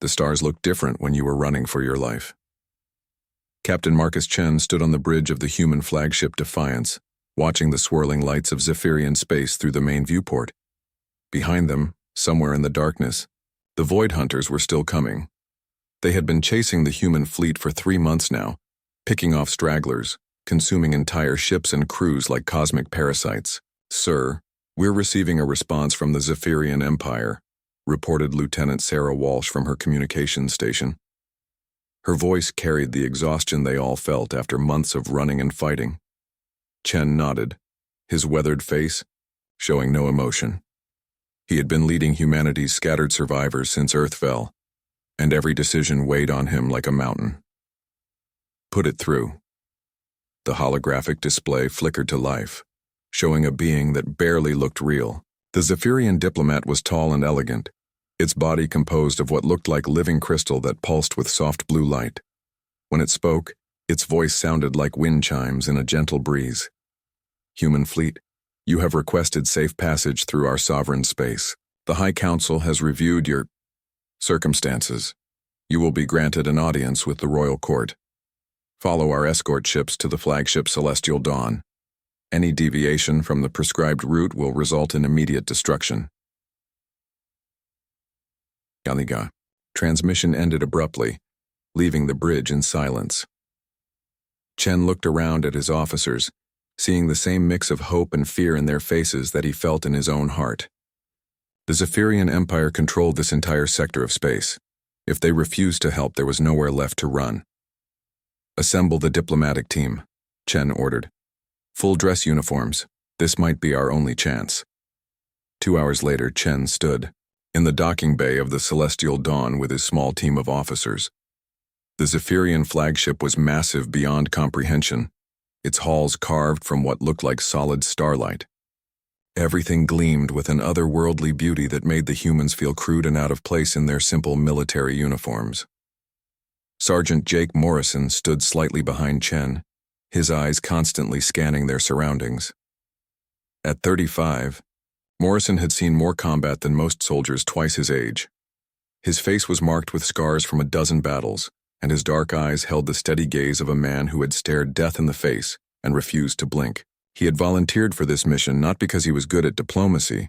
The stars looked different when you were running for your life. Captain Marcus Chen stood on the bridge of the human flagship Defiance, watching the swirling lights of Zephyrian space through the main viewport. Behind them, somewhere in the darkness, the Void Hunters were still coming. They had been chasing the human fleet for 3 months now, picking off stragglers, consuming entire ships and crews like cosmic parasites. "Sir, we're receiving a response from the Zephyrian Empire," reported Lieutenant Sarah Walsh from her communications station. Her voice carried the exhaustion they all felt after months of running and fighting. Chen nodded, his weathered face showing no emotion. He had been leading humanity's scattered survivors since Earth fell, and every decision weighed on him like a mountain. "Put it through." The holographic display flickered to life, showing a being that barely looked real. The Zephyrian diplomat was tall and elegant, its body composed of what looked like living crystal that pulsed with soft blue light. When it spoke, its voice sounded like wind chimes in a gentle breeze. "Human fleet, you have requested safe passage through our sovereign space. The High Council has reviewed your circumstances. You will be granted an audience with the Royal Court. Follow our escort ships to the flagship Celestial Dawn. Any deviation from the prescribed route will result in immediate destruction." Yaniga. Transmission ended abruptly, leaving the bridge in silence. Chen looked around at his officers, seeing the same mix of hope and fear in their faces that he felt in his own heart. The Zephyrian Empire controlled this entire sector of space. If they refused to help, there was nowhere left to run. "Assemble the diplomatic team," Chen ordered. "Full dress uniforms. This might be our only chance." 2 hours later, Chen stood in the docking bay of the Celestial Dawn with his small team of officers. The Zephyrian flagship was massive beyond comprehension, its halls carved from what looked like solid starlight. Everything gleamed with an otherworldly beauty that made the humans feel crude and out of place in their simple military uniforms. Sergeant Jake Morrison stood slightly behind Chen, his eyes constantly scanning their surroundings. At 35, Morrison had seen more combat than most soldiers twice his age. His face was marked with scars from a dozen battles, and his dark eyes held the steady gaze of a man who had stared death in the face and refused to blink. He had volunteered for this mission not because he was good at diplomacy,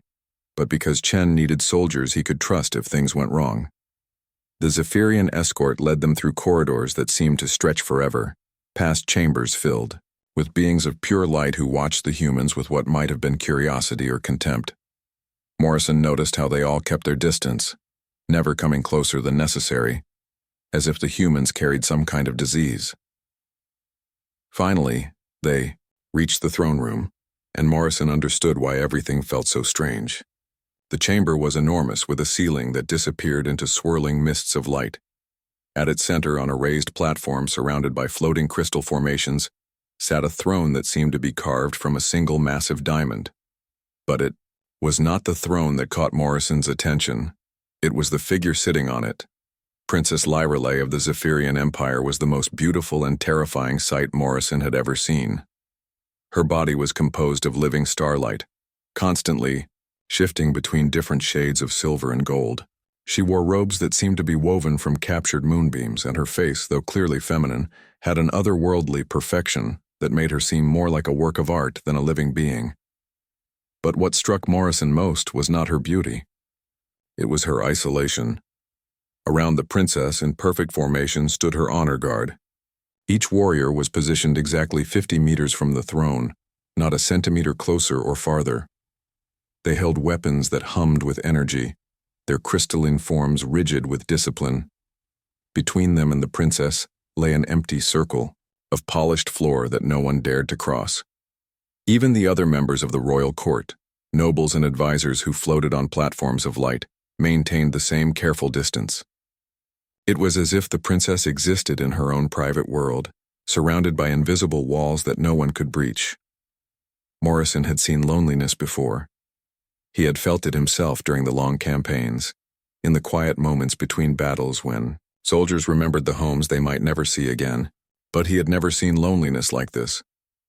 but because Chen needed soldiers he could trust if things went wrong. The Zephyrian escort led them through corridors that seemed to stretch forever, past chambers filled with beings of pure light who watched the humans with what might have been curiosity or contempt. Morrison noticed how they all kept their distance, never coming closer than necessary, as if the humans carried some kind of disease. Finally, they reached the throne room, and Morrison understood why everything felt so strange. The chamber was enormous, with a ceiling that disappeared into swirling mists of light. At its center, on a raised platform surrounded by floating crystal formations, sat a throne that seemed to be carved from a single massive diamond. But it was not the throne that caught Morrison's attention. It was the figure sitting on it. Princess Lyrelei of the Zephyrian Empire was the most beautiful and terrifying sight Morrison had ever seen. Her body was composed of living starlight, constantly shifting between different shades of silver and gold. She wore robes that seemed to be woven from captured moonbeams, and her face, though clearly feminine, had an otherworldly perfection that made her seem more like a work of art than a living being. But what struck Morrison most was not her beauty. It was her isolation. Around the princess, in perfect formation, stood her honor guard. Each warrior was positioned exactly 50 meters from the throne, not a centimeter closer or farther. They held weapons that hummed with energy, their crystalline forms rigid with discipline. Between them and the princess lay an empty circle of polished floor that no one dared to cross. Even the other members of the royal court, nobles and advisors who floated on platforms of light, maintained the same careful distance. It was as if the princess existed in her own private world, surrounded by invisible walls that no one could breach. Morrison had seen loneliness before. He had felt it himself during the long campaigns, in the quiet moments between battles when soldiers remembered the homes they might never see again. But he had never seen loneliness like this,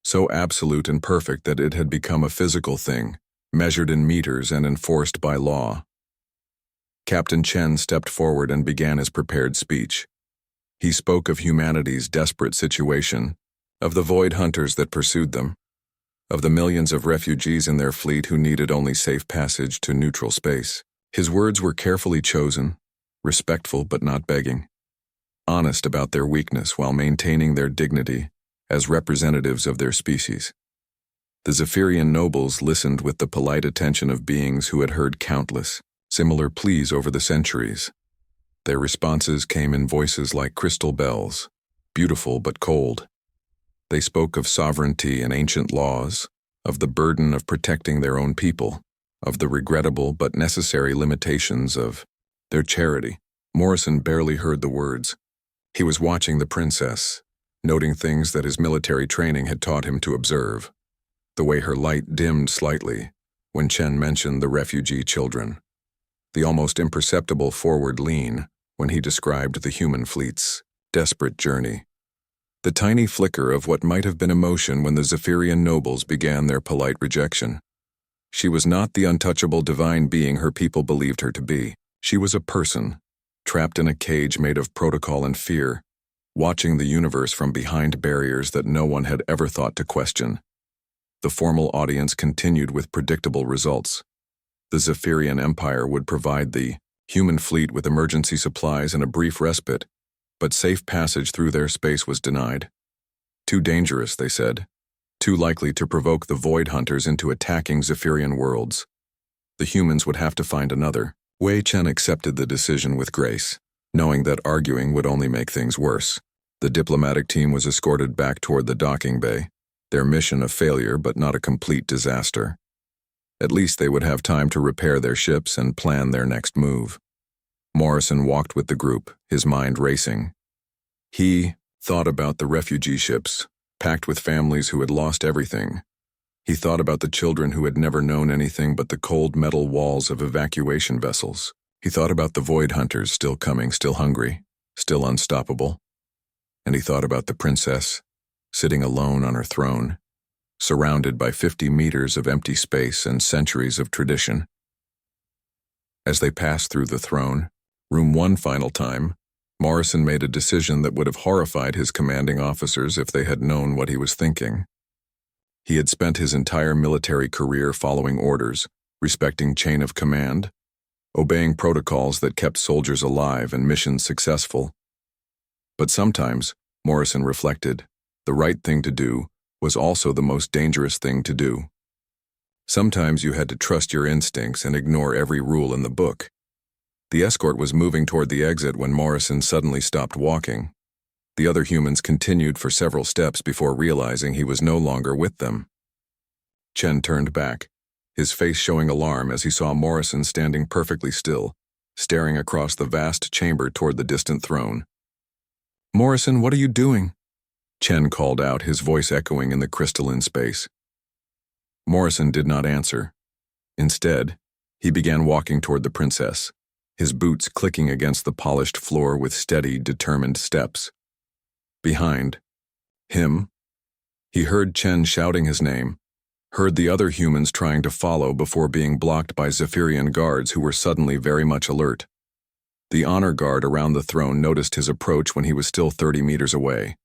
so absolute and perfect that it had become a physical thing, measured in meters and enforced by law. Captain Chen stepped forward and began his prepared speech. He spoke of humanity's desperate situation, of the void hunters that pursued them, of the millions of refugees in their fleet who needed only safe passage to neutral space. His words were carefully chosen, respectful but not begging, honest about their weakness while maintaining their dignity as representatives of their species. The Zephyrian nobles listened with the polite attention of beings who had heard countless similar pleas over the centuries. Their responses came in voices like crystal bells, beautiful but cold. They spoke of sovereignty and ancient laws, of the burden of protecting their own people, of the regrettable but necessary limitations of their charity. Morrison barely heard the words. He was watching the princess, noting things that his military training had taught him to observe. The way her light dimmed slightly when Chen mentioned the refugee children. The almost imperceptible forward lean when he described the human fleet's desperate journey. The tiny flicker of what might have been emotion when the Zephyrian nobles began their polite rejection. She was not the untouchable divine being her people believed her to be. She was a person, trapped in a cage made of protocol and fear, watching the universe from behind barriers that no one had ever thought to question. The formal audience continued with predictable results. The Zephyrian Empire would provide the human fleet with emergency supplies and a brief respite, but safe passage through their space was denied. Too dangerous, they said. Too likely to provoke the void hunters into attacking Zephyrian worlds. The humans would have to find another. Wei Chen accepted the decision with grace, knowing that arguing would only make things worse. The diplomatic team was escorted back toward the docking bay, their mission a failure but not a complete disaster. At least they would have time to repair their ships and plan their next move. Morrison walked with the group, his mind racing. He thought about the refugee ships, packed with families who had lost everything. He thought about the children who had never known anything but the cold metal walls of evacuation vessels. He thought about the void hunters still coming, still hungry, still unstoppable. And he thought about the princess, sitting alone on her throne, surrounded by 50 meters of empty space and centuries of tradition. As they passed through the throne, room one final time, Morrison made a decision that would have horrified his commanding officers if they had known what he was thinking. He had spent his entire military career following orders, respecting chain of command, obeying protocols that kept soldiers alive and missions successful. But sometimes, Morrison reflected, the right thing to do was also the most dangerous thing to do. Sometimes you had to trust your instincts and ignore every rule in the book. The escort was moving toward the exit when Morrison suddenly stopped walking. The other humans continued for several steps before realizing he was no longer with them. Chen turned back, his face showing alarm as he saw Morrison standing perfectly still, staring across the vast chamber toward the distant throne. "Morrison, what are you doing?" Chen called out, his voice echoing in the crystalline space. Morrison did not answer. Instead, he began walking toward the princess, his boots clicking against the polished floor with steady, determined steps. Behind him, he heard Chen shouting his name, heard the other humans trying to follow before being blocked by Zephyrian guards who were suddenly very much alert. The honor guard around the throne noticed his approach when he was still 30 meters away.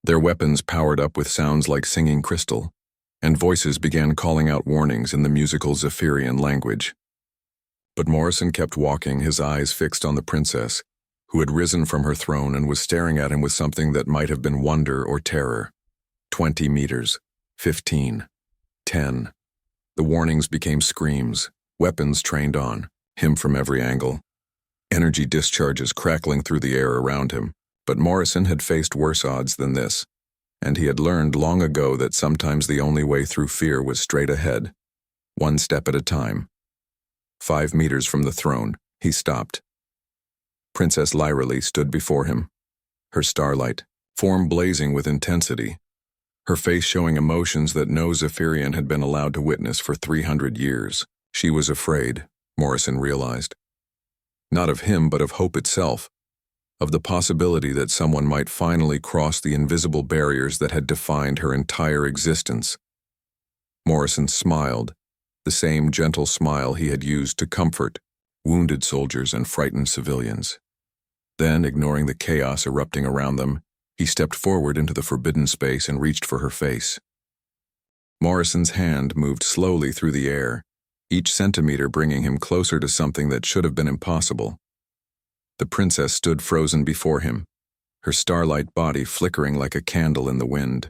Their weapons powered up with sounds like singing crystal, and voices began calling out warnings in the musical Zephyrian language. But Morrison kept walking, his eyes fixed on the princess, who had risen from her throne and was staring at him with something that might have been wonder or terror. 20 meters, 15, 10. The warnings became screams, weapons trained on him from every angle. Energy discharges crackling through the air around him. But Morrison had faced worse odds than this, and he had learned long ago that sometimes the only way through fear was straight ahead, one step at a time. 5 meters from the throne, he stopped. Princess Lyralee stood before him, her starlight, form blazing with intensity, her face showing emotions that no Zephyrian had been allowed to witness for 300 years. She was afraid, Morrison realized. Not of him, but of hope itself. Of the possibility that someone might finally cross the invisible barriers that had defined her entire existence. Morrison smiled, the same gentle smile he had used to comfort wounded soldiers and frightened civilians. Then, ignoring the chaos erupting around them, he stepped forward into the forbidden space and reached for her face. Morrison's hand moved slowly through the air, each centimeter bringing him closer to something that should have been impossible. The princess stood frozen before him, her starlight body flickering like a candle in the wind.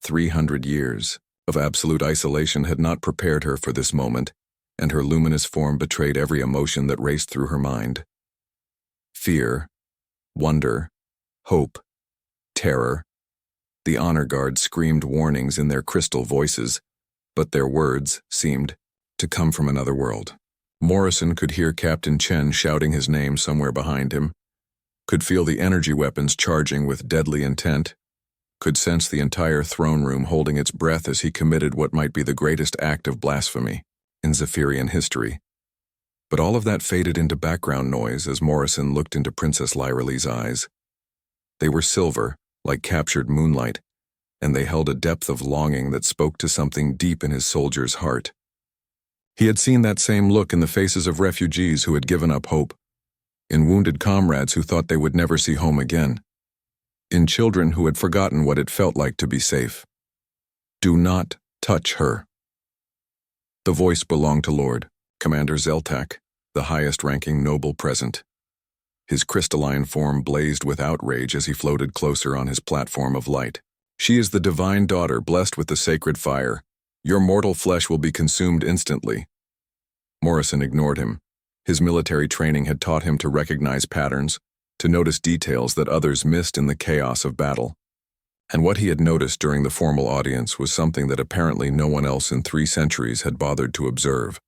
300 years of absolute isolation had not prepared her for this moment, and her luminous form betrayed every emotion that raced through her mind. Fear, wonder, hope, terror. The honor guard screamed warnings in their crystal voices, but their words seemed to come from another world. Morrison could hear Captain Chen shouting his name somewhere behind him, could feel the energy weapons charging with deadly intent, could sense the entire throne room holding its breath as he committed what might be the greatest act of blasphemy in Zephyrian history. But all of that faded into background noise as Morrison looked into Princess Lyralee's eyes. They were silver, like captured moonlight, and they held a depth of longing that spoke to something deep in his soldier's heart. He had seen that same look in the faces of refugees who had given up hope, in wounded comrades who thought they would never see home again, in children who had forgotten what it felt like to be safe. Do not touch her. The voice belonged to Lord Commander Zeltak, the highest-ranking noble present. His crystalline form blazed with outrage as he floated closer on his platform of light. She is the divine daughter blessed with the sacred fire. Your mortal flesh will be consumed instantly. Morrison ignored him. His military training had taught him to recognize patterns, to notice details that others missed in the chaos of battle. And what he had noticed during the formal audience was something that apparently no one else in 3 centuries had bothered to observe.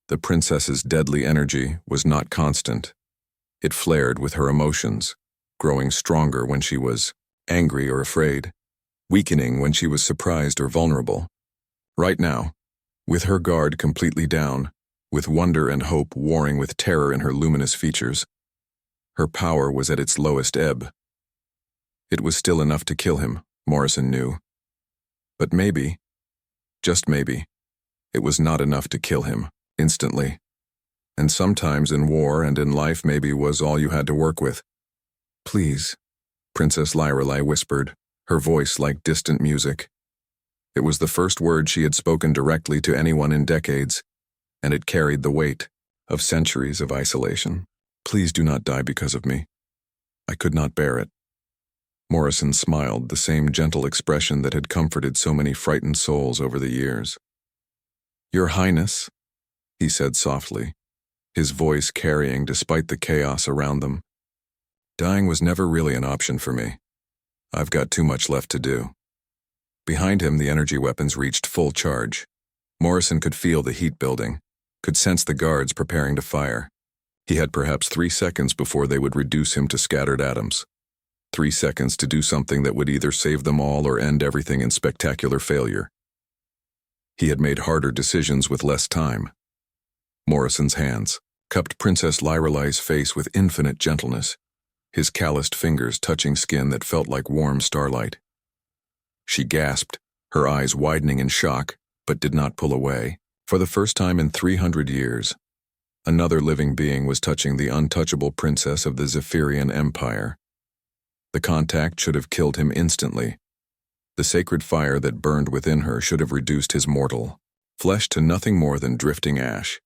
The princess's deadly energy was not constant. It flared with her emotions, growing stronger when she was angry or afraid, weakening when she was surprised or vulnerable. Right now, with her guard completely down, with wonder and hope warring with terror in her luminous features, her power was at its lowest ebb. It was still enough to kill him, Morrison knew. But maybe, just maybe, it was not enough to kill him instantly. And sometimes in war and in life maybe was all you had to work with. Please, Princess Lyralee whispered, her voice like distant music. It was the first word she had spoken directly to anyone in decades, and it carried the weight of centuries of isolation. Please do not die because of me. I could not bear it. Morrison smiled, the same gentle expression that had comforted so many frightened souls over the years. Your Highness, he said softly, his voice carrying despite the chaos around them. Dying was never really an option for me. I've got too much left to do. Behind him, the energy weapons reached full charge. Morrison could feel the heat building, could sense the guards preparing to fire. He had perhaps 3 seconds before they would reduce him to scattered atoms. 3 seconds to do something that would either save them all or end everything in spectacular failure. He had made harder decisions with less time. Morrison's hands cupped Princess Lyralee's face with infinite gentleness, his calloused fingers touching skin that felt like warm starlight. She gasped, her eyes widening in shock, but did not pull away. For the first time in 300 years, another living being was touching the untouchable princess of the Zephyrian Empire. The contact should have killed him instantly. The sacred fire that burned within her should have reduced his mortal flesh to nothing more than drifting ash.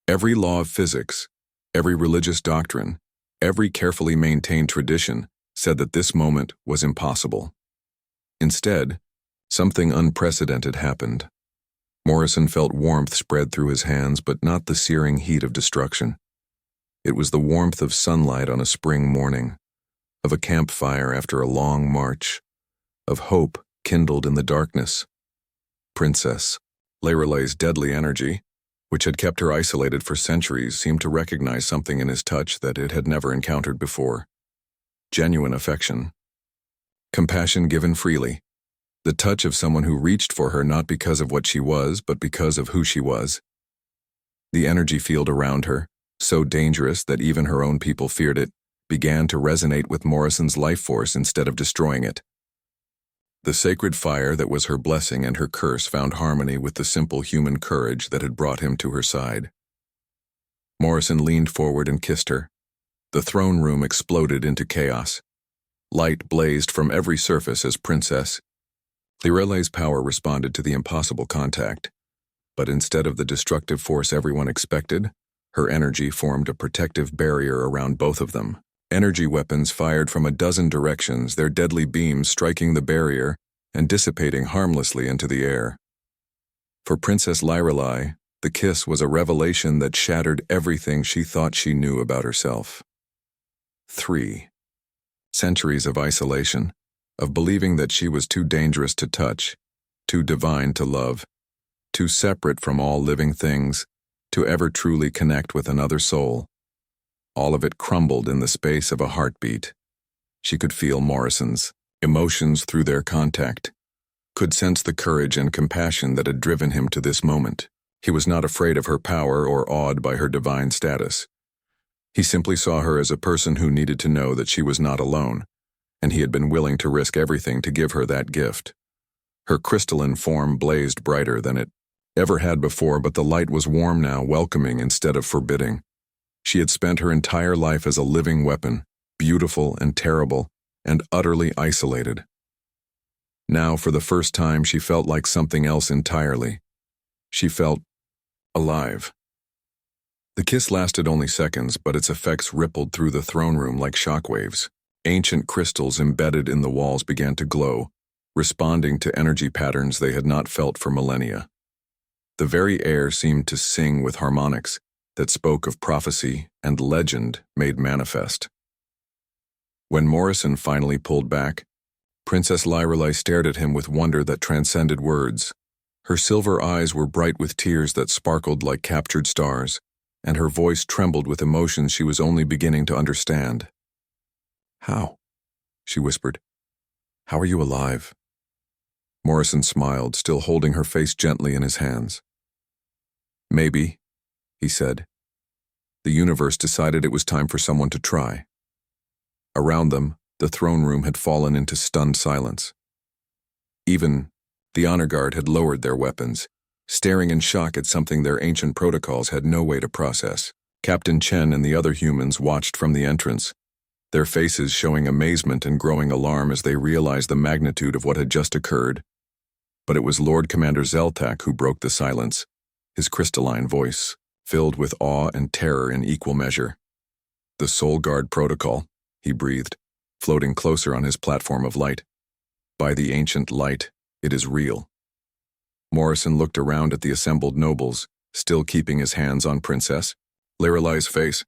Every law of physics, every religious doctrine, every carefully maintained tradition said that this moment was impossible. Instead, something unprecedented happened. Morrison felt warmth spread through his hands, but not the searing heat of destruction. It was the warmth of sunlight on a spring morning, of a campfire after a long march, of hope kindled in the darkness. Princess Lyralee's deadly energy, which had kept her isolated for centuries, seemed to recognize something in his touch that it had never encountered before. Genuine affection. Compassion given freely. The touch of someone who reached for her not because of what she was, but because of who she was. The energy field around her, so dangerous that even her own people feared it, began to resonate with Morrison's life force instead of destroying it. The sacred fire that was her blessing and her curse found harmony with the simple human courage that had brought him to her side. Morrison leaned forward and kissed her. The throne room exploded into chaos. Light blazed from every surface as Princess Lirele's power responded to the impossible contact. But instead of the destructive force everyone expected, her energy formed a protective barrier around both of them. Energy weapons fired from a dozen directions, their deadly beams striking the barrier and dissipating harmlessly into the air. For Princess Lirelei, the kiss was a revelation that shattered everything she thought she knew about herself. 3. Centuries of isolation, of believing that she was too dangerous to touch, too divine to love, too separate from all living things, to ever truly connect with another soul. All of it crumbled in the space of a heartbeat. She could feel Morrison's emotions through their contact, could sense the courage and compassion that had driven him to this moment. He was not afraid of her power or awed by her divine status. He simply saw her as a person who needed to know that she was not alone, and he had been willing to risk everything to give her that gift. Her crystalline form blazed brighter than it ever had before, but the light was warm now, welcoming instead of forbidding. She had spent her entire life as a living weapon, beautiful and terrible, and utterly isolated. Now, for the first time, she felt like something else entirely. She felt alive. The kiss lasted only seconds, but its effects rippled through the throne room like shockwaves. Ancient crystals embedded in the walls began to glow, responding to energy patterns they had not felt for millennia. The very air seemed to sing with harmonics that spoke of prophecy and legend made manifest. When Morrison finally pulled back, Princess Lirelei stared at him with wonder that transcended words. Her silver eyes were bright with tears that sparkled like captured stars, and her voice trembled with emotions she was only beginning to understand. "How?" she whispered. "How are you alive?" Morrison smiled, still holding her face gently in his hands. "Maybe," he said. The universe decided it was time for someone to try. Around them, the throne room had fallen into stunned silence. Even the honor guard had lowered their weapons, staring in shock at something their ancient protocols had no way to process. Captain Chen and the other humans watched from the entrance, their faces showing amazement and growing alarm as they realized the magnitude of what had just occurred. But it was Lord Commander Zeltak who broke the silence, his crystalline voice filled with awe and terror in equal measure. "The Soul Guard Protocol," he breathed, floating closer on his platform of light. "By the ancient light, it is real." Morrison looked around at the assembled nobles, still keeping his hands on Princess Lirelei's face.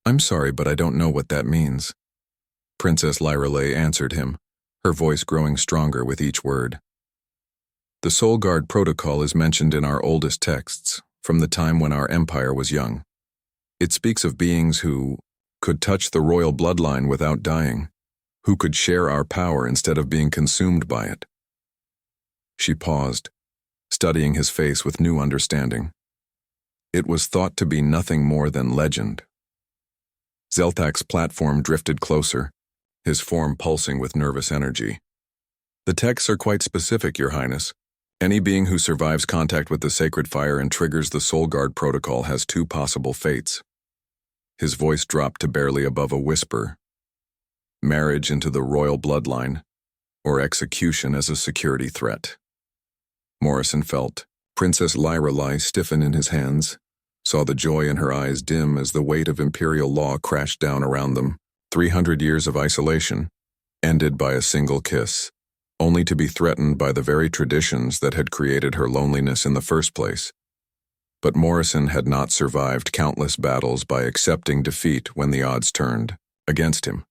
"I'm sorry, but I don't know what that means." Princess Lirelei answered him, her voice growing stronger with each word. "The Soul Guard Protocol is mentioned in our oldest texts, from the time when our empire was young. It speaks of beings who could touch the royal bloodline without dying, who could share our power instead of being consumed by it." She paused, studying his face with new understanding. It was thought to be nothing more than legend. Zeltak's platform drifted closer, his form pulsing with nervous energy. "The texts are quite specific, Your Highness. Any being who survives contact with the sacred fire and triggers the Soul Guard Protocol has two possible fates." His voice dropped to barely above a whisper. "Marriage into the royal bloodline, or execution as a security threat." Morrison felt Princess Lirelei stiffen in his hands, saw the joy in her eyes dim as the weight of imperial law crashed down around them. 300 years of isolation, ended by a single kiss, only to be threatened by the very traditions that had created her loneliness in the first place. But Morrison had not survived countless battles by accepting defeat when the odds turned against him.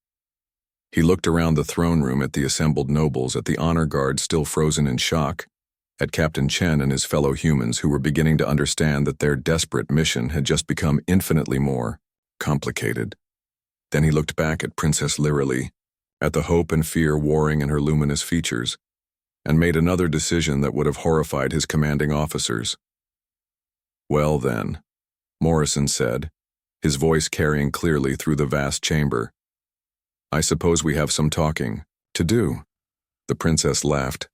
He looked around the throne room at the assembled nobles, at the honor guard still frozen in shock, at Captain Chen and his fellow humans who were beginning to understand that their desperate mission had just become infinitely more complicated. Then he looked back at Princess Lirelei, at the hope and fear warring in her luminous features, and made another decision that would have horrified his commanding officers. "Well then," Morrison said, his voice carrying clearly through the vast chamber, "I suppose we have some talking to do." The princess laughed,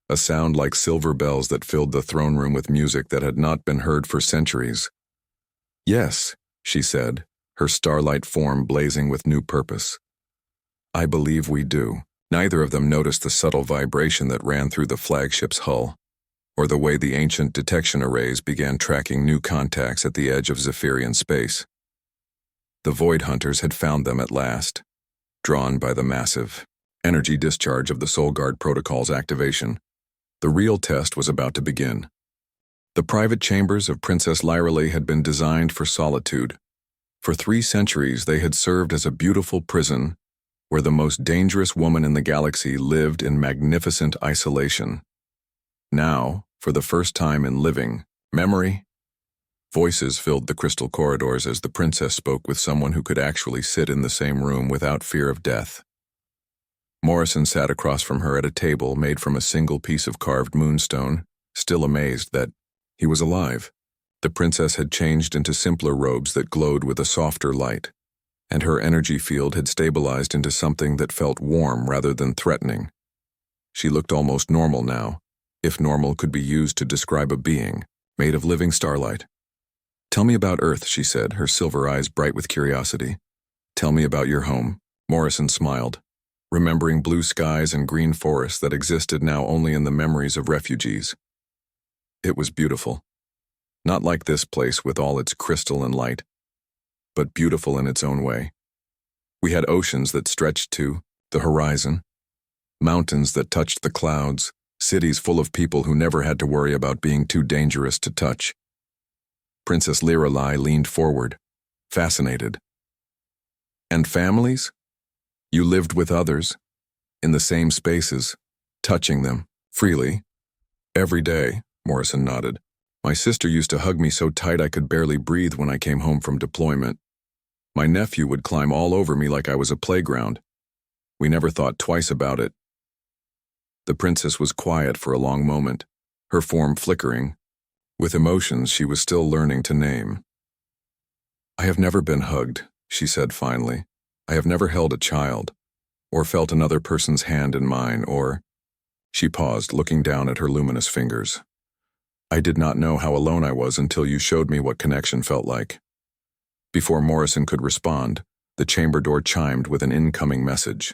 a sound like silver bells that filled the throne room with music that had not been heard for centuries. "Yes," she said, her starlight form blazing with new purpose. I believe we do. Neither of them noticed the subtle vibration that ran through the flagship's hull, or the way the ancient detection arrays began tracking new contacts at the edge of Zephyrian space. The Void Hunters had found them at last, drawn by the massive energy discharge of the Soul Guard Protocol's activation. The real test was about to begin. The private chambers of Princess Lyrale had been designed for solitude. For 3 centuries they had served as a beautiful prison where the most dangerous woman in the galaxy lived in magnificent isolation. Now, for the first time in living memory, voices filled the crystal corridors as the princess spoke with someone who could actually sit in the same room without fear of death. Morrison sat across from her at a table made from a single piece of carved moonstone, still amazed that he was alive. The princess had changed into simpler robes that glowed with a softer light, and her energy field had stabilized into something that felt warm rather than threatening. She looked almost normal now, if normal could be used to describe a being, made of living starlight. Tell me about Earth, she said, her silver eyes bright with curiosity. Tell me about your home. Morrison smiled, remembering blue skies and green forests that existed now only in the memories of refugees. It was beautiful. Not like this place with all its crystal and light, but beautiful in its own way. We had oceans that stretched to the horizon, mountains that touched the clouds, cities full of people who never had to worry about being too dangerous to touch. Princess Lyrale leaned forward, fascinated. And families? You lived with others, in the same spaces, touching them, freely. Every day, Morrison nodded. My sister used to hug me so tight I could barely breathe when I came home from deployment. My nephew would climb all over me like I was a playground. We never thought twice about it. The princess was quiet for a long moment, her form flickering, with emotions she was still learning to name. I have never been hugged, she said finally. I have never held a child, or felt another person's hand in mine, or... She paused, looking down at her luminous fingers. I did not know how alone I was until you showed me what connection felt like. Before Morrison could respond, the chamber door chimed with an incoming message.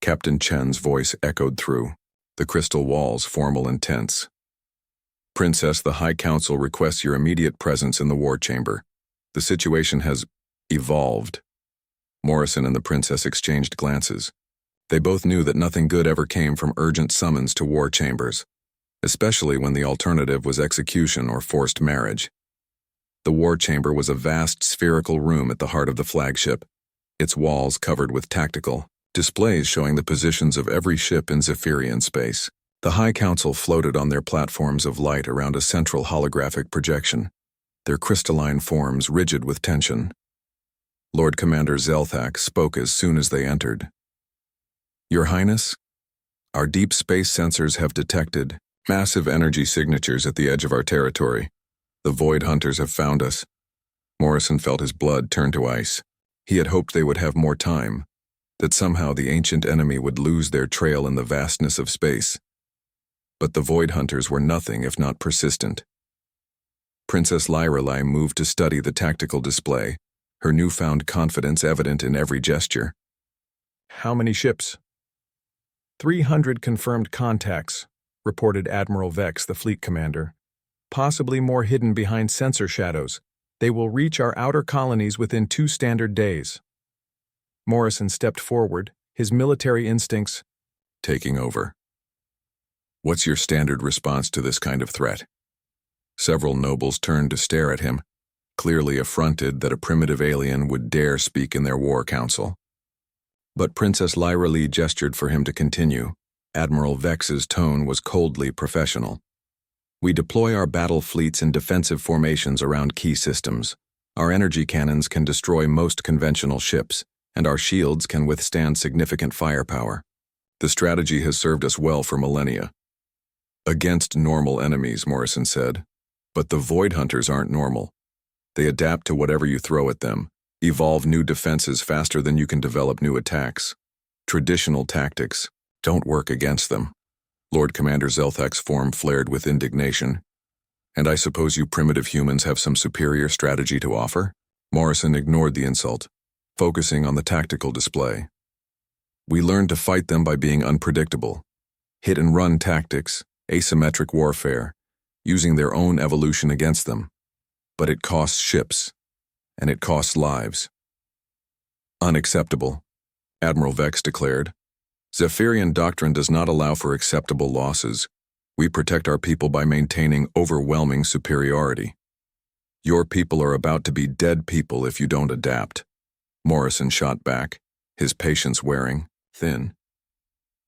Captain Chen's voice echoed through, the crystal walls formal and tense. Princess, the High Council requests your immediate presence in the war chamber. The situation has evolved. Morrison and the princess exchanged glances. They both knew that nothing good ever came from urgent summons to war chambers, especially when the alternative was execution or forced marriage. The war chamber was a vast spherical room at the heart of the flagship, its walls covered with tactical displays showing the positions of every ship in Zephyrian space. The High Council floated on their platforms of light around a central holographic projection, their crystalline forms rigid with tension. Lord Commander Zelthak spoke as soon as they entered. Your Highness, our deep space sensors have detected massive energy signatures at the edge of our territory. The Void Hunters have found us. Morrison felt his blood turn to ice. He had hoped they would have more time, that somehow the ancient enemy would lose their trail in the vastness of space. But the Void Hunters were nothing if not persistent. Princess Lyrale moved to study the tactical display, her newfound confidence evident in every gesture. How many ships? 300 confirmed contacts, reported Admiral Vex, the fleet commander. Possibly more hidden behind sensor shadows. They will reach our outer colonies within 2 standard days. Morrison stepped forward, his military instincts taking over. What's your standard response to this kind of threat? Several nobles turned to stare at him, clearly affronted that a primitive alien would dare speak in their war council. But Princess Lyrale gestured for him to continue. Admiral Vex's tone was coldly professional. We deploy our battle fleets in defensive formations around key systems. Our energy cannons can destroy most conventional ships, and our shields can withstand significant firepower. The strategy has served us well for millennia. Against normal enemies, Morrison said. But the Void Hunters aren't normal. They adapt to whatever you throw at them, evolve new defenses faster than you can develop new attacks. Traditional tactics don't work against them. Lord Commander Zelthak's form flared with indignation. And I suppose you primitive humans have some superior strategy to offer? Morrison ignored the insult, focusing on the tactical display. We learned to fight them by being unpredictable. Hit-and-run tactics, asymmetric warfare, using their own evolution against them. But it costs ships, and it costs lives. Unacceptable, Admiral Vex declared. Zephyrian doctrine does not allow for acceptable losses. We protect our people by maintaining overwhelming superiority. Your people are about to be dead people if you don't adapt. Morrison shot back, his patience wearing thin.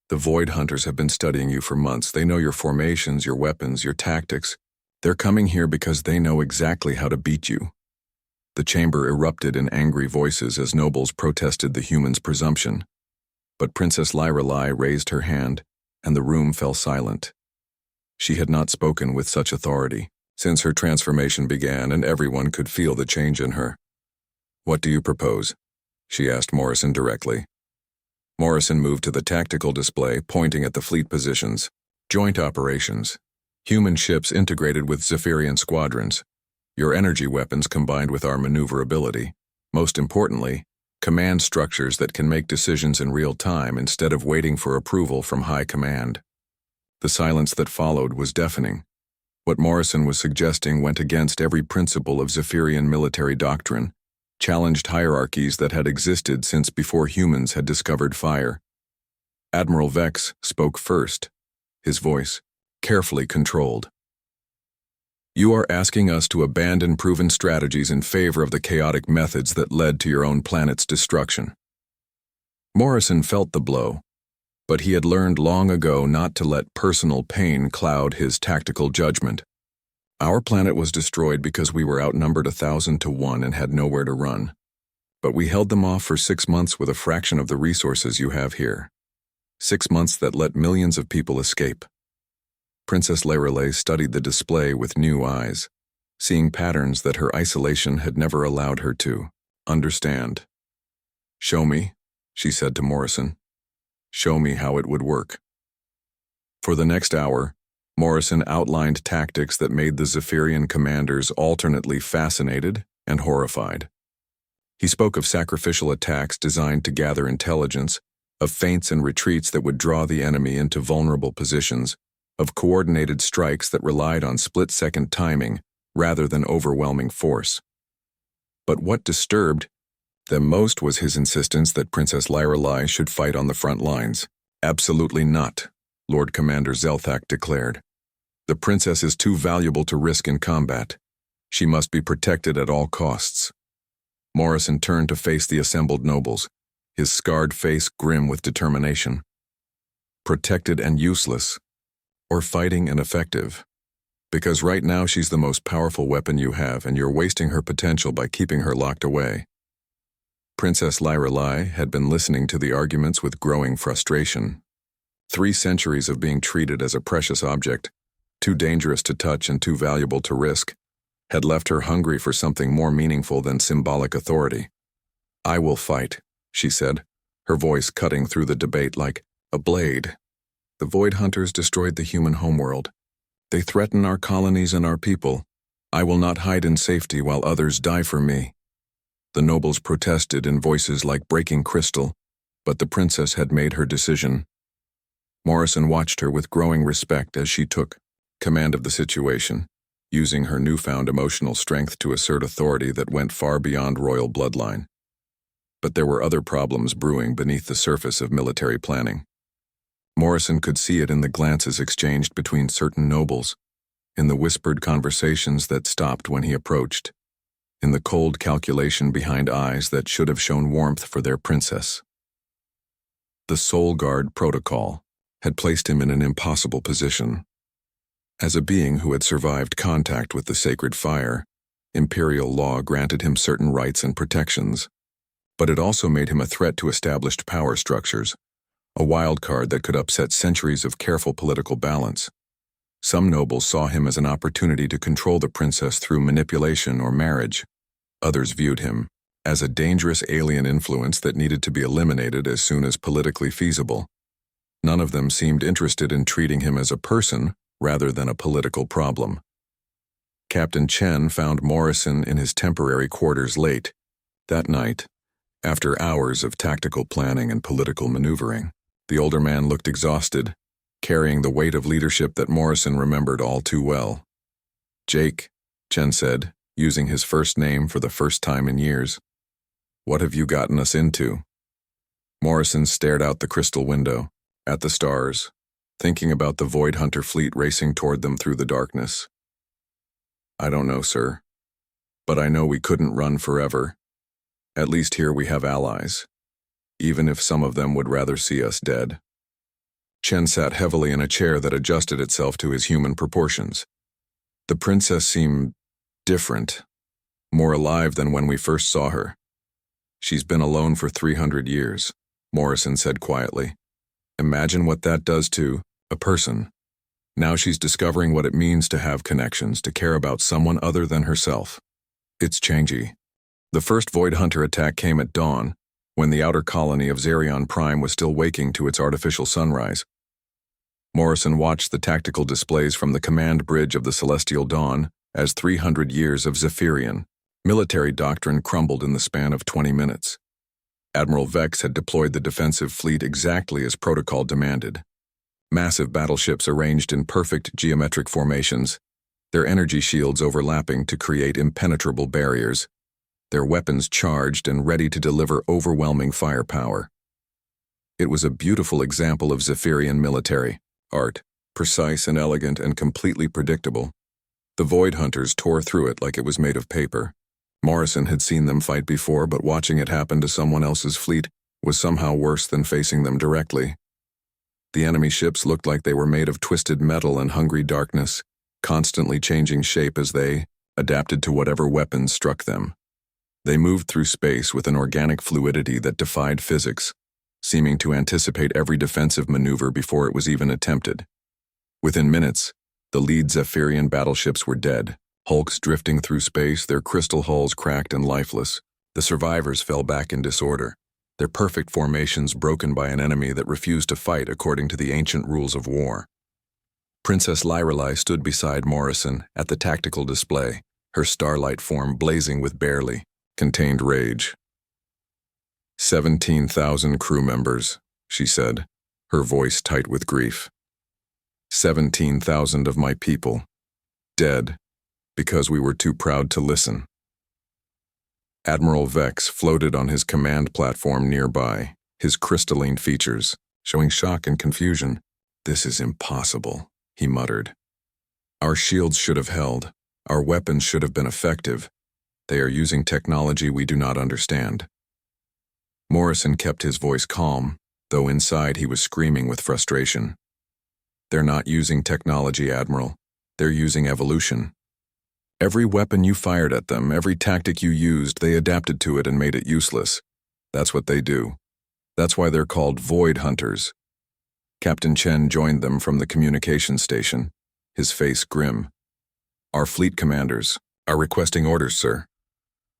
The Void Hunters have been studying you for months. They know your formations, your weapons, your tactics. They're coming here because they know exactly how to beat you. The chamber erupted in angry voices as nobles protested the humans' presumption. But Princess Lyrelai raised her hand, and the room fell silent. She had not spoken with such authority since her transformation began, and everyone could feel the change in her. "What do you propose?" she asked Morrison directly. Morrison moved to the tactical display, pointing at the fleet positions. Joint operations. Human ships integrated with Zephyrian squadrons. Your energy weapons combined with our maneuverability. Most importantly, command structures that can make decisions in real time instead of waiting for approval from high command. The silence that followed was deafening. What Morrison was suggesting went against every principle of Zephyrian military doctrine, challenged hierarchies that had existed since before humans had discovered fire. Admiral Vex spoke first, his voice carefully controlled. You are asking us to abandon proven strategies in favor of the chaotic methods that led to your own planet's destruction. Morrison felt the blow, but he had learned long ago not to let personal pain cloud his tactical judgment. Our planet was destroyed because we were outnumbered 1,000 to 1 and had nowhere to run. But we held them off for 6 months with a fraction of the resources you have here. 6 months that let millions of people escape. Princess Lyrelai studied the display with new eyes, seeing patterns that her isolation had never allowed her to understand. "Show me," she said to Morrison. "Show me how it would work." For the next hour, Morrison outlined tactics that made the Zephyrian commanders alternately fascinated and horrified. He spoke of sacrificial attacks designed to gather intelligence, of feints and retreats that would draw the enemy into vulnerable positions, of coordinated strikes that relied on split-second timing rather than overwhelming force. But what disturbed them most was his insistence that Princess Lyrelai should fight on the front lines. "Absolutely not," Lord Commander Zelthak declared. "The princess is too valuable to risk in combat. She must be protected at all costs." Morrison turned to face the assembled nobles, his scarred face grim with determination. "Protected and useless, or fighting and effective. Because right now she's the most powerful weapon you have, and you're wasting her potential by keeping her locked away." Princess Lyrelai had been listening to the arguments with growing frustration. 3 centuries of being treated as a precious object, too dangerous to touch and too valuable to risk, had left her hungry for something more meaningful than symbolic authority. "I will fight," she said, her voice cutting through the debate like a blade. "The Void Hunters destroyed the human homeworld. They threaten our colonies and our people. I will not hide in safety while others die for me." The nobles protested in voices like breaking crystal, but the princess had made her decision. Morrison watched her with growing respect as she took command of the situation, using her newfound emotional strength to assert authority that went far beyond royal bloodline. But there were other problems brewing beneath the surface of military planning. Morrison could see it in the glances exchanged between certain nobles, in the whispered conversations that stopped when he approached, in the cold calculation behind eyes that should have shown warmth for their princess. The Soul Guard protocol had placed him in an impossible position. As a being who had survived contact with the sacred fire, imperial law granted him certain rights and protections, but it also made him a threat to established power structures, a wild card that could upset centuries of careful political balance. Some nobles saw him as an opportunity to control the princess through manipulation or marriage. Others viewed him as a dangerous alien influence that needed to be eliminated as soon as politically feasible. None of them seemed interested in treating him as a person rather than a political problem. Captain Chen found Morrison in his temporary quarters late. That night, after hours of tactical planning and political maneuvering, the older man looked exhausted, carrying the weight of leadership that Morrison remembered all too well. "Jake," Chen said, using his first name for the first time in years. "What have you gotten us into?" Morrison stared out the crystal window, at the stars, thinking about the Void Hunter fleet racing toward them through the darkness. "I don't know, sir. But I know we couldn't run forever. At least here we have allies, even if some of them would rather see us dead." Chen sat heavily in a chair that adjusted itself to his human proportions. The princess seemed different, more alive than when we first saw her. "She's been alone for 300 years, Morrison said quietly. "Imagine what that does to a person. Now she's discovering what it means to have connections, to care about someone other than herself. It's changey." The first Void Hunter attack came at dawn, when the outer colony of Zerion Prime was still waking to its artificial sunrise. Morrison watched the tactical displays from the command bridge of the Celestial Dawn as 300 years of Zephyrian military doctrine crumbled in the span of 20 minutes. Admiral Vex had deployed the defensive fleet exactly as protocol demanded. Massive battleships arranged in perfect geometric formations, their energy shields overlapping to create impenetrable barriers, their weapons charged and ready to deliver overwhelming firepower. It was a beautiful example of Zephyrian military art, precise and elegant and completely predictable. The Void Hunters tore through it like it was made of paper. Morrison had seen them fight before, but watching it happen to someone else's fleet was somehow worse than facing them directly. The enemy ships looked like they were made of twisted metal and hungry darkness, constantly changing shape as they adapted to whatever weapons struck them. They moved through space with an organic fluidity that defied physics, seeming to anticipate every defensive maneuver before it was even attempted. Within minutes, the lead Zephyrian battleships were dead, hulks drifting through space, their crystal hulls cracked and lifeless. The survivors fell back in disorder, their perfect formations broken by an enemy that refused to fight according to the ancient rules of war. Princess Lyrelei stood beside Morrison at the tactical display, her starlight form blazing with barely contained rage. 17,000 crew members, she said, her voice tight with grief. 17,000 of my people, dead, because we were too proud to listen. Admiral Vex floated on his command platform nearby, his crystalline features showing shock and confusion. "This is impossible," he muttered. "Our shields should have held. Our weapons should have been effective. They are using technology we do not understand." Morrison kept his voice calm, though inside he was screaming with frustration. "They're not using technology, Admiral. They're using evolution. Every weapon you fired at them, every tactic you used, they adapted to it and made it useless. That's what they do. That's why they're called Void Hunters." Captain Chen joined them from the communication station, his face grim. "Our fleet commanders are requesting orders, sir.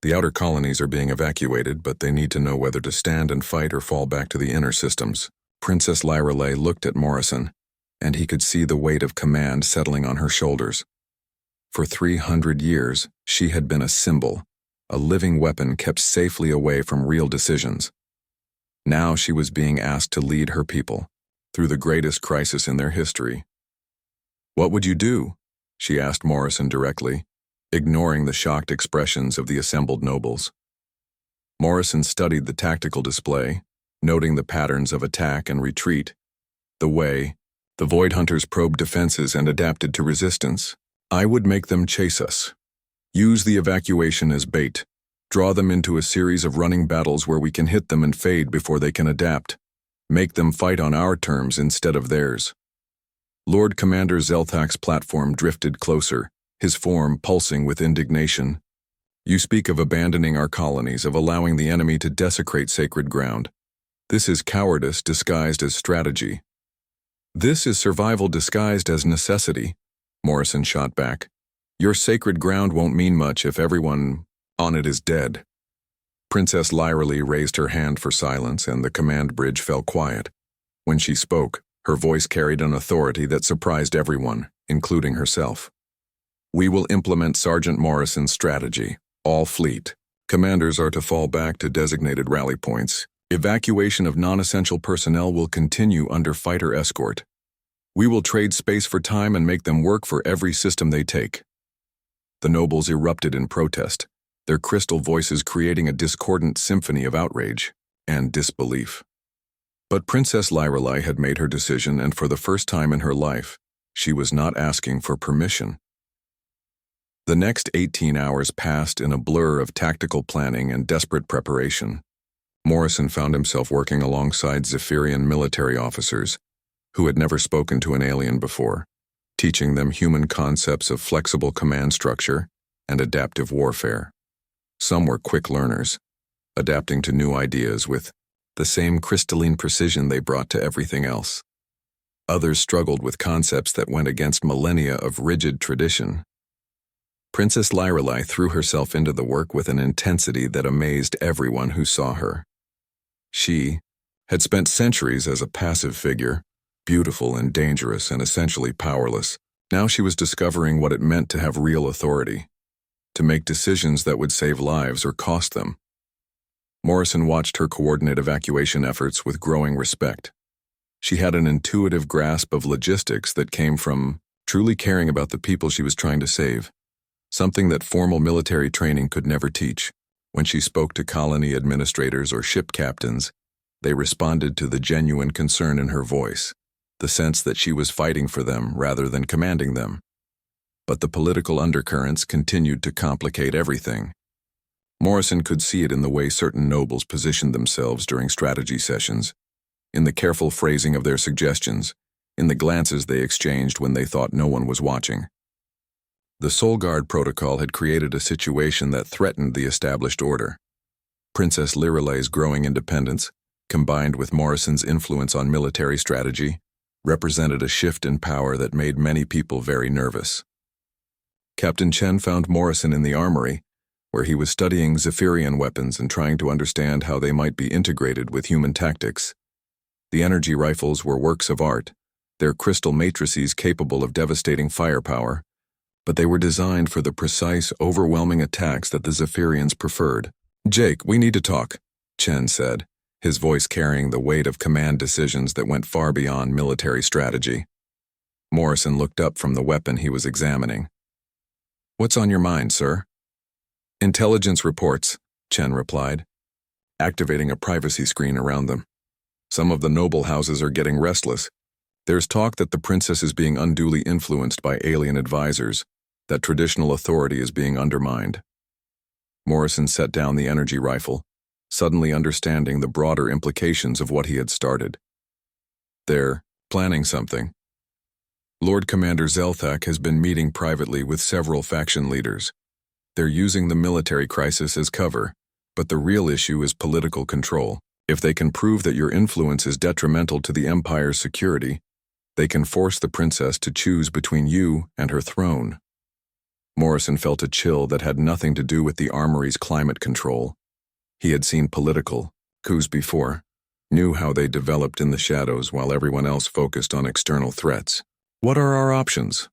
The outer colonies are being evacuated, but they need to know whether to stand and fight or fall back to the inner systems." Princess Lyrelei looked at Morrison, and he could see the weight of command settling on her shoulders. For 300 years, she had been a symbol, a living weapon kept safely away from real decisions. Now she was being asked to lead her people through the greatest crisis in their history. "What would you do?" she asked Morrison directly, ignoring the shocked expressions of the assembled nobles. Morrison studied the tactical display, noting the patterns of attack and retreat, the way the Void Hunters probed defenses and adapted to resistance. "I would make them chase us. Use the evacuation as bait. Draw them into a series of running battles where we can hit them and fade before they can adapt. Make them fight on our terms instead of theirs." Lord Commander Zelthak's platform drifted closer, his form pulsing with indignation. "You speak of abandoning our colonies, of allowing the enemy to desecrate sacred ground. This is cowardice disguised as strategy. This is survival disguised as necessity," Morrison shot back. "Your sacred ground won't mean much if everyone on it is dead." Princess Lyrelei raised her hand for silence, and the command bridge fell quiet. When she spoke, her voice carried an authority that surprised everyone, including herself. We will implement Sergeant Morrison's strategy. All fleet commanders are to fall back to designated rally points. Evacuation of non-essential personnel will continue under fighter escort. We will trade space for time and make them work for every system they take." The nobles erupted in protest, their crystal voices creating a discordant symphony of outrage and disbelief. But Princess Lyrelai had made her decision, and for the first time in her life, she was not asking for permission. The next 18 hours passed in a blur of tactical planning and desperate preparation. Morrison found himself working alongside Zephyrian military officers who had never spoken to an alien before, teaching them human concepts of flexible command structure and adaptive warfare. Some were quick learners, adapting to new ideas with the same crystalline precision they brought to everything else. Others struggled with concepts that went against millennia of rigid tradition. Princess Lyrelai threw herself into the work with an intensity that amazed everyone who saw her. She had spent centuries as a passive figure, beautiful and dangerous and essentially powerless. Now she was discovering what it meant to have real authority, to make decisions that would save lives or cost them. Morrison watched her coordinate evacuation efforts with growing respect. She had an intuitive grasp of logistics that came from truly caring about the people she was trying to save, something that formal military training could never teach. When she spoke to colony administrators or ship captains, they responded to the genuine concern in her voice, the sense that she was fighting for them rather than commanding them. But the political undercurrents continued to complicate everything. Morrison could see it in the way certain nobles positioned themselves during strategy sessions, in the careful phrasing of their suggestions, in the glances they exchanged when they thought no one was watching. The Soul Guard protocol had created a situation that threatened the established order. Princess Lyrelai's growing independence, combined with Morrison's influence on military strategy, represented a shift in power that made many people very nervous. Captain Chen found Morrison in the armory, where he was studying Zephyrian weapons and trying to understand how they might be integrated with human tactics. The energy rifles were works of art, their crystal matrices capable of devastating firepower, but they were designed for the precise, overwhelming attacks that the Zephyrians preferred. "Jake, we need to talk," Chen said, his voice carrying the weight of command decisions that went far beyond military strategy. Morrison looked up from the weapon he was examining. "What's on your mind, sir?" "Intelligence reports," Chen replied, activating a privacy screen around them. "Some of the noble houses are getting restless. There's talk that the princess is being unduly influenced by alien advisors, that traditional authority is being undermined." Morrison set down the energy rifle, suddenly understanding the broader implications of what he had started. "They're planning something. Lord Commander Zelthak has been meeting privately with several faction leaders. They're using the military crisis as cover, but the real issue is political control. If they can prove that your influence is detrimental to the Empire's security, they can force the princess to choose between you and her throne." Morrison felt a chill that had nothing to do with the armory's climate control. He had seen political coups before, knew how they developed in the shadows while everyone else focused on external threats. "What are our options?"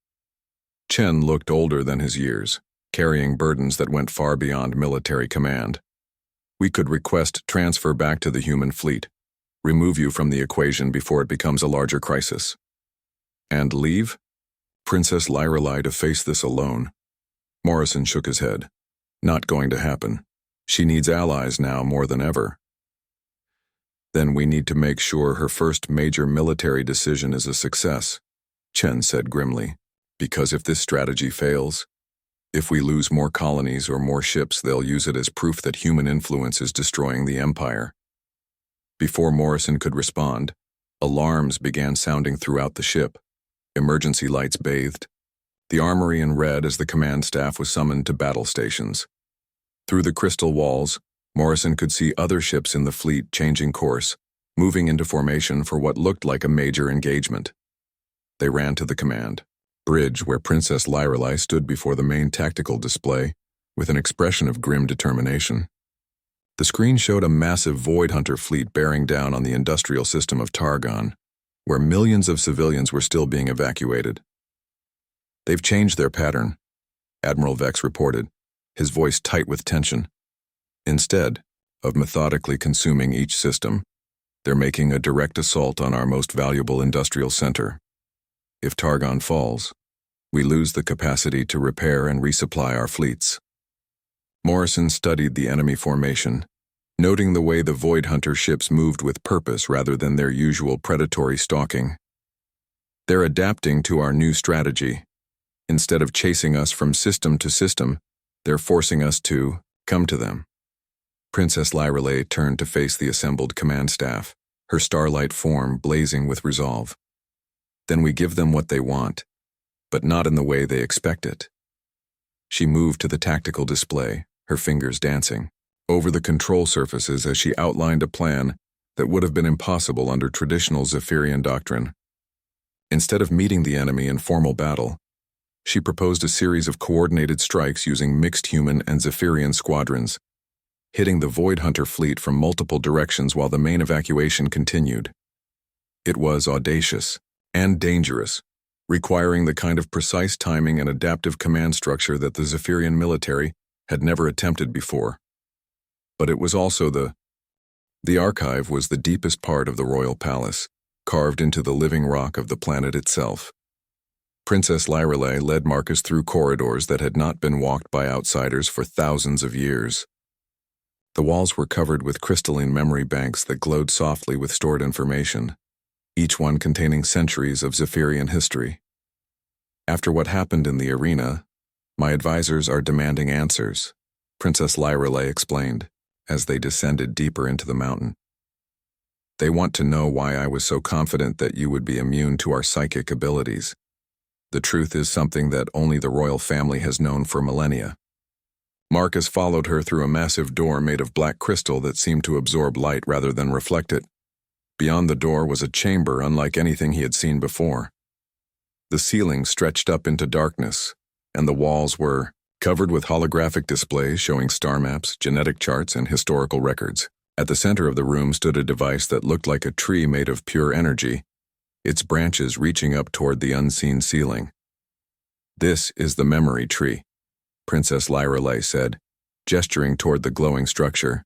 Chen looked older than his years, carrying burdens that went far beyond military command. "We could request transfer back to the human fleet, remove you from the equation before it becomes a larger crisis." "And leave Princess Lyrelai to face this alone?" Morrison shook his head. "Not going to happen. She needs allies now more than ever." "Then we need to make sure her first major military decision is a success," Chen said grimly, "because if this strategy fails, if we lose more colonies or more ships, they'll use it as proof that human influence is destroying the Empire." Before Morrison could respond, alarms began sounding throughout the ship. Emergency lights bathed the armory in red as the command staff was summoned to battle stations. Through the crystal walls, Morrison could see other ships in the fleet changing course, moving into formation for what looked like a major engagement. They ran to the command bridge where Princess Lyrelai stood before the main tactical display with an expression of grim determination. The screen showed a massive Void Hunter fleet bearing down on the industrial system of Targon, where millions of civilians were still being evacuated. "They've changed their pattern," Admiral Vex reported, his voice tight with tension. Instead of methodically consuming each system, they're making a direct assault on our most valuable industrial center. If Targon falls, we lose the capacity to repair and resupply our fleets. Morrison studied the enemy formation, noting the way the Void Hunter ships moved with purpose rather than their usual predatory stalking. They're adapting to our new strategy. Instead of chasing us from system to system, they're forcing us to come to them. Princess Lyrelay turned to face the assembled command staff, her starlight form blazing with resolve. Then we give them what they want, but not in the way they expect it. She moved to the tactical display, her fingers dancing over the control surfaces as she outlined a plan that would have been impossible under traditional Zephyrian doctrine. Instead of meeting the enemy in formal battle, she proposed a series of coordinated strikes using mixed human and Zephyrian squadrons, hitting the Void Hunter fleet from multiple directions while the main evacuation continued. It was audacious and dangerous, requiring the kind of precise timing and adaptive command structure that the Zephyrian military had never attempted before. But it was also the archive was the deepest part of the royal palace, carved into the living rock of the planet itself. Princess Lyrelay led Marcus through corridors that had not been walked by outsiders for thousands of years. The walls were covered with crystalline memory banks that glowed softly with stored information, each one containing centuries of Zephyrian history. After what happened in the arena, my advisors are demanding answers, Princess Lyrelay explained, as they descended deeper into the mountain. They want to know why I was so confident that you would be immune to our psychic abilities. The truth is something that only the royal family has known for millennia. Marcus followed her through a massive door made of black crystal that seemed to absorb light rather than reflect it. Beyond the door was a chamber unlike anything he had seen before. The ceiling stretched up into darkness, and the walls were covered with holographic displays showing star maps, genetic charts, and historical records. At the center of the room stood a device that looked like a tree made of pure energy, its branches reaching up toward the unseen ceiling. This is the memory tree, Princess Lyrelay said, gesturing toward the glowing structure.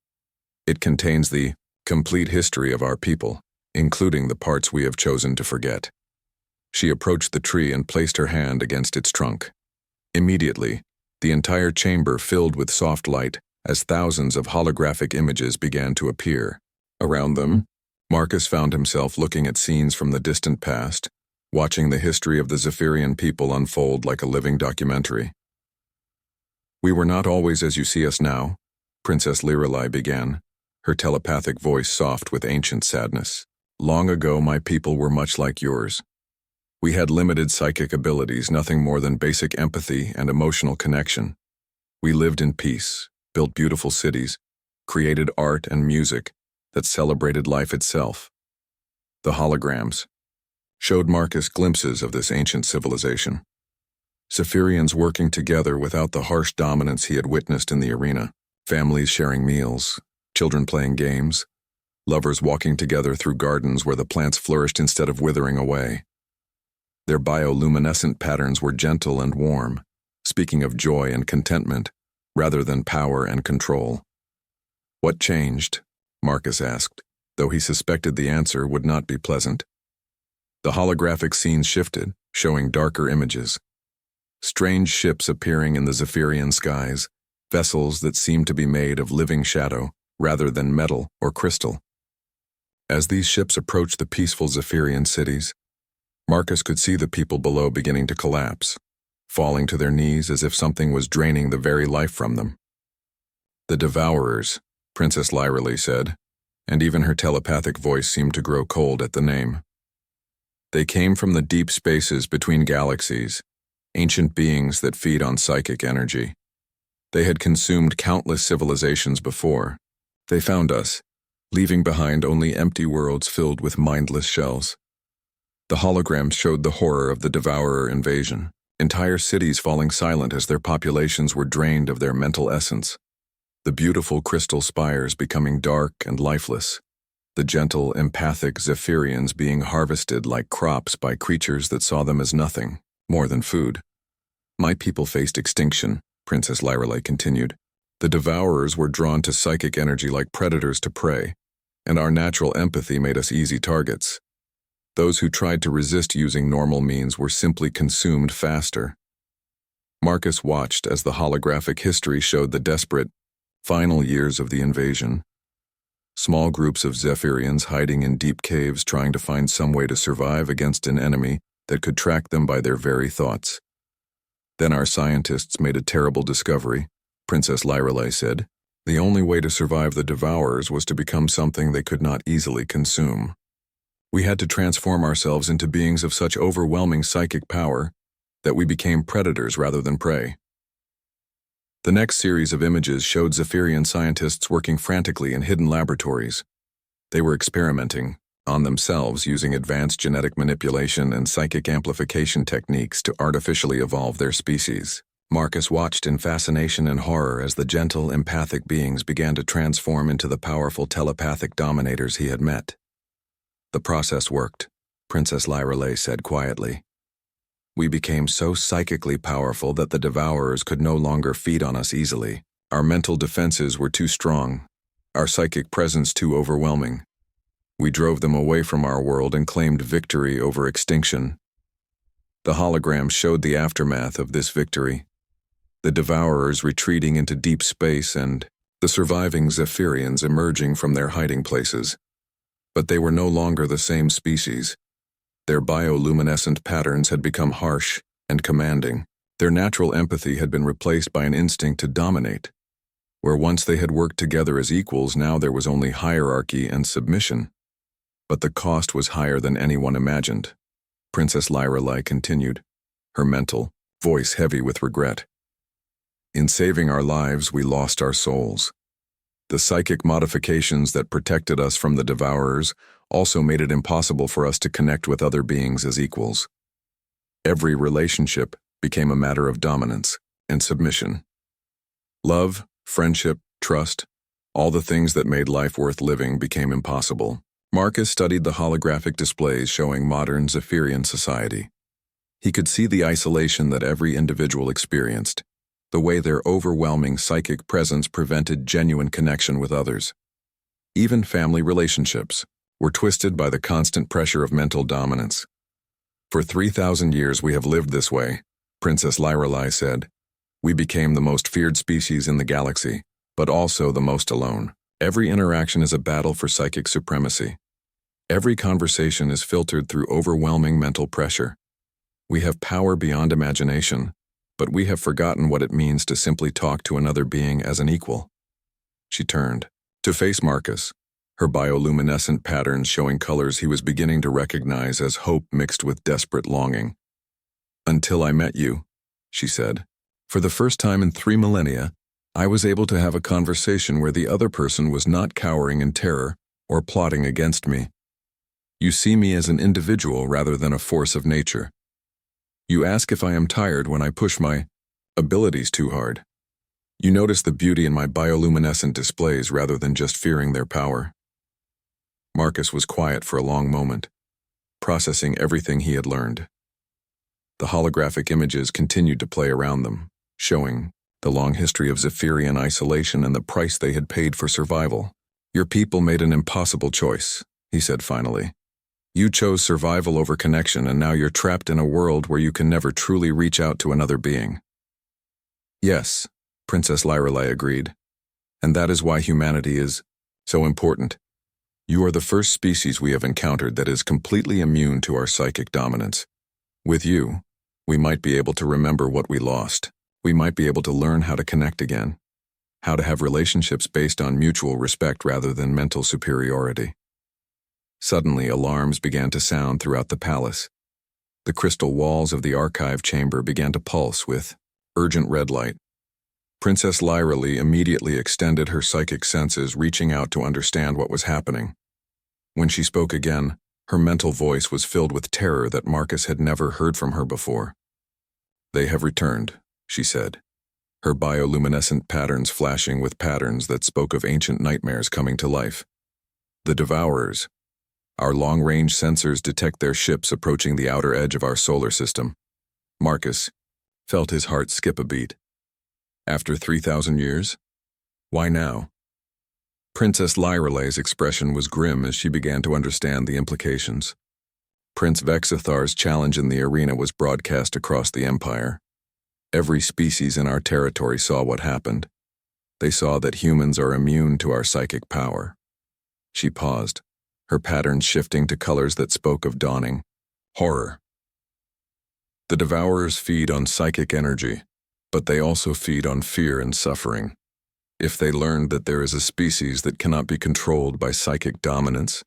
It contains the complete history of our people, including the parts we have chosen to forget. She approached the tree and placed her hand against its trunk. Immediately, the entire chamber filled with soft light as thousands of holographic images began to appear. Around them, Marcus found himself looking at scenes from the distant past, watching the history of the Zephyrian people unfold like a living documentary. We were not always as you see us now, Princess Lyrelay began, her telepathic voice soft with ancient sadness. Long ago, my people were much like yours. We had limited psychic abilities, nothing more than basic empathy and emotional connection. We lived in peace, built beautiful cities, created art and music that celebrated life itself. The holograms showed Marcus glimpses of this ancient civilization. Zephyrians working together without the harsh dominance he had witnessed in the arena, families sharing meals, children playing games, lovers walking together through gardens where the plants flourished instead of withering away. Their bioluminescent patterns were gentle and warm, speaking of joy and contentment, rather than power and control. What changed? Marcus asked, though he suspected the answer would not be pleasant. The holographic scenes shifted, showing darker images. Strange ships appearing in the Zephyrian skies, vessels that seemed to be made of living shadow, rather than metal or crystal. As these ships approached the peaceful Zephyrian cities, Marcus could see the people below beginning to collapse, falling to their knees as if something was draining the very life from them. The Devourers, Princess Lyrelay said, and even her telepathic voice seemed to grow cold at the name. They came from the deep spaces between galaxies, ancient beings that feed on psychic energy. They had consumed countless civilizations before. They found us, leaving behind only empty worlds filled with mindless shells. The holograms showed the horror of the Devourer invasion, entire cities falling silent as their populations were drained of their mental essence. The beautiful crystal spires becoming dark and lifeless, the gentle, empathic Zephyrians being harvested like crops by creatures that saw them as nothing, more than food. My people faced extinction, Princess Lyrelei continued. The Devourers were drawn to psychic energy like predators to prey, and our natural empathy made us easy targets. Those who tried to resist using normal means were simply consumed faster. Marcus watched as the holographic history showed the desperate, final years of the invasion. Small groups of Zephyrians hiding in deep caves trying to find some way to survive against an enemy that could track them by their very thoughts. Then our scientists made a terrible discovery, Princess Lyrelei said. The only way to survive the Devourers was to become something they could not easily consume. We had to transform ourselves into beings of such overwhelming psychic power that we became predators rather than prey. The next series of images showed Zephyrian scientists working frantically in hidden laboratories. They were experimenting on themselves using advanced genetic manipulation and psychic amplification techniques to artificially evolve their species. Marcus watched in fascination and horror as the gentle, empathic beings began to transform into the powerful telepathic dominators he had met. The process worked, Princess Lyrelei said quietly. We became so psychically powerful that the Devourers could no longer feed on us easily. Our mental defenses were too strong, our psychic presence too overwhelming. We drove them away from our world and claimed victory over extinction. The hologram showed the aftermath of this victory. The Devourers retreating into deep space and the surviving Zephyrians emerging from their hiding places. But they were no longer the same species. Their bioluminescent patterns had become harsh and commanding. Their natural empathy had been replaced by an instinct to dominate. Where once they had worked together as equals, now there was only hierarchy and submission. But the cost was higher than anyone imagined, Princess Lyrelei continued, her mental voice heavy with regret. In saving our lives, we lost our souls. The psychic modifications that protected us from the Devourers also made it impossible for us to connect with other beings as equals. Every relationship became a matter of dominance and submission. Love, friendship, trust, all the things that made life worth living became impossible. Marcus studied the holographic displays showing modern Zephyrian society. He could see the isolation that every individual experienced, the way their overwhelming psychic presence prevented genuine connection with others. Even family relationships were twisted by the constant pressure of mental dominance. For 3,000 years we have lived this way, Princess Lyrelei said. We became the most feared species in the galaxy, but also the most alone. Every interaction is a battle for psychic supremacy. Every conversation is filtered through overwhelming mental pressure. We have power beyond imagination, but we have forgotten what it means to simply talk to another being as an equal. She turned to face Marcus, her bioluminescent patterns showing colors he was beginning to recognize as hope mixed with desperate longing. Until I met you, she said. For the first time in 3 millennia, I was able to have a conversation where the other person was not cowering in terror or plotting against me. You see me as an individual rather than a force of nature. You ask if I am tired when I push my abilities too hard. You notice the beauty in my bioluminescent displays rather than just fearing their power. Marcus was quiet for a long moment, processing everything he had learned. The holographic images continued to play around them, showing the long history of Zephyrian isolation and the price they had paid for survival. Your people made an impossible choice, he said finally. You chose survival over connection, and now you're trapped in a world where you can never truly reach out to another being. Yes, Princess Lyrelei agreed, and that is why humanity is so important. You are the first species we have encountered that is completely immune to our psychic dominance. With you, we might be able to remember what we lost. We might be able to learn how to connect again, how to have relationships based on mutual respect rather than mental superiority. Suddenly, alarms began to sound throughout the palace. The crystal walls of the archive chamber began to pulse with urgent red light. Princess Lyrelei immediately extended her psychic senses, reaching out to understand what was happening. When she spoke again, her mental voice was filled with terror that Marcus had never heard from her before. They have returned, she said, her bioluminescent patterns flashing with patterns that spoke of ancient nightmares coming to life. The Devourers. Our long-range sensors detect their ships approaching the outer edge of our solar system. Marcus, felt his heart skip a beat. After 3,000 years? Why now? Princess Lyrale's expression was grim as she began to understand the implications. Prince Vexithar's challenge in the arena was broadcast across the empire. Every species in our territory saw what happened. They saw that humans are immune to our psychic power. She paused, her patterns shifting to colors that spoke of dawning horror. The devourers feed on psychic energy, but they also feed on fear and suffering. If they learned that there is a species that cannot be controlled by psychic dominance,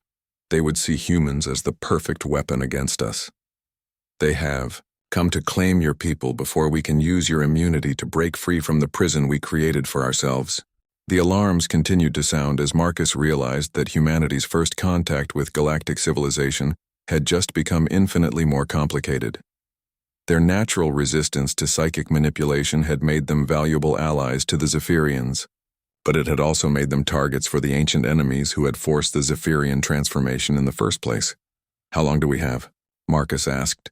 they would see humans as the perfect weapon against us. They have come to claim your people before we can use your immunity to break free from the prison we created for ourselves. The alarms continued to sound as Marcus realized that humanity's first contact with galactic civilization had just become infinitely more complicated. Their natural resistance to psychic manipulation had made them valuable allies to the Zephyrians, but it had also made them targets for the ancient enemies who had forced the Zephyrian transformation in the first place. "How long do we have?" Marcus asked.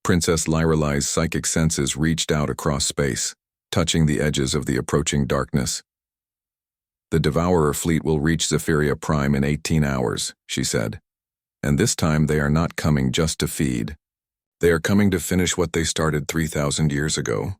Princess Lyrale's psychic senses reached out across space, touching the edges of the approaching darkness. "The Devourer fleet will reach Zephyria Prime in 18 hours, she said. "And this time they are not coming just to feed. They are coming to finish what they started 3,000 years ago,